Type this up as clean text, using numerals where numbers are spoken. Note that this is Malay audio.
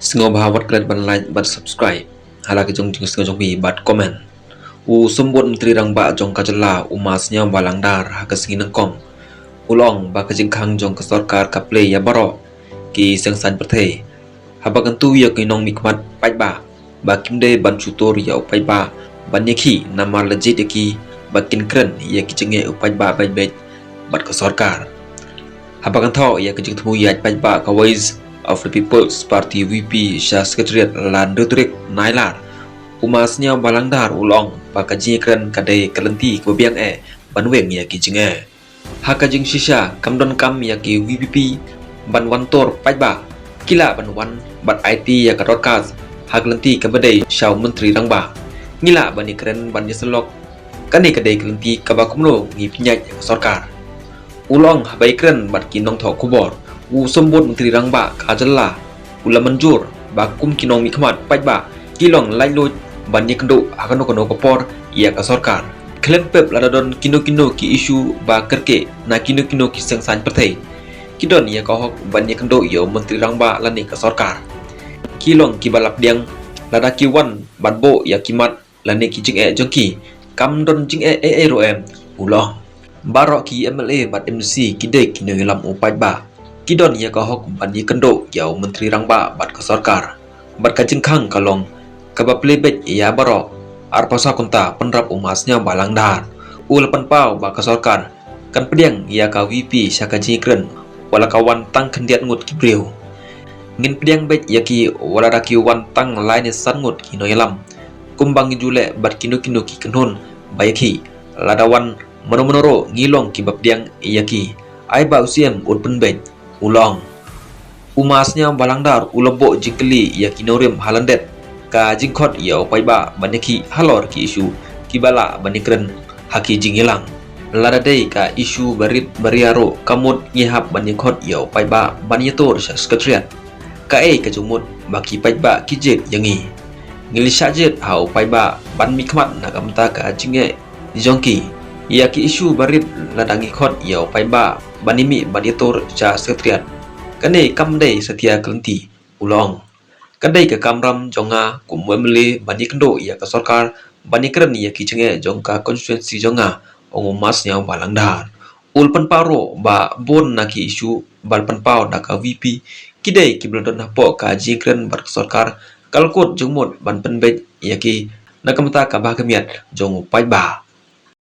Sengaja bahawat kalian ban like ban subscribe. Halagi jong jong sengaja bi bat komen. U sumbut menteri rang ba jong kajala umasnya balangdar hakas nginengkong. Ulong ba kajing khang jong ke sarkar ka play ya baro ki sengsan perthe. Habagan tu ya kinong mikmat pai ba kimde ban chutor ya upai ba ban yaki nama legit yaki bakin keren ya ki jenge upai ba bai bai bat ke sarkar. Habagan tho ya kajing temu ya pai ba ka wise of the People's Party VP Syah Sekretariat Landutrik Nailar umasnya balangdar ulong pakaji keren kadai kelenti kebiang banweng ya ki jenge hakajing shisha kamdon kam ya ki VPP ban wantor paiba kila ban wan bat IT ya ka broadcast haglenti kabadai Syau Menteri Rangba ngila bani keren ban yeselok kani kadai kelenti kabakumlo ngi pinyaj sarkar ulong habai keren bat kinong tho kubor u sombot menteri rangba kajalla ula manjur bakum kinong mikmat paiba kilong lailo banyak kendo akan kono kopor ia ka sarkar klen pep ladon kino ki isu ba kerke na kino ki sengsan pertai kidon ia ka hok banyak kendo yo menteri rangba lani ka sarkar kilong ki balap diang lada ki wan banbo ya kimat lani ki jing jongki kam don jing roem ulong barok ki MLA bat MC kidek kino lam upai ba kidon ia ka hok bani kendo yau menteri rangba bat ka sarkar bat ka jingkhang kalong kaba plebet ia barok arpasa kunta penrap umasnya balangdar ulapan pau ba ka sarkar kan pediang ia ka VP syaka jikren wala kawan tang kendiat ngut kibreu ngin pediang bet ia ki wala daki wan tang lain san ngut kino yalam kumbang jule bat kino ki kenhun bayaki ladawan menoro ngilong ki babdiang ia ki ai ba usiem ut penbet ulong umasnya balangdar ulebo jingkeli ya kinorim halandet ka jingkhot ya paiba baneki halor ki isu kibala banikren haki jingilang ladadei ka isu barit bariaro kamut ngihap banikhot ya paiba banyator sekretariat ka ka jumut baki paiba kijet yangi ngilishajet hau paiba ban mikmat nagamta ka jinge jongki ya ki isu barit ladangi khot ya paiba banimi banyator sekretariat kanai kamdai setia kelenti ulong kadai ke kamram jonga kumwemle bani kendo ya ka sarkar bani keren ya ki jenge jongka constituency jonga ongumas nya balangdar ulpan paro ba bon na ki isu balpan pau da ka VP kidai ki blodon hapo ka jikren bar sarkar kalkot jongmot ban penbet ya ki nakamta ka bahkamiat jong upai ba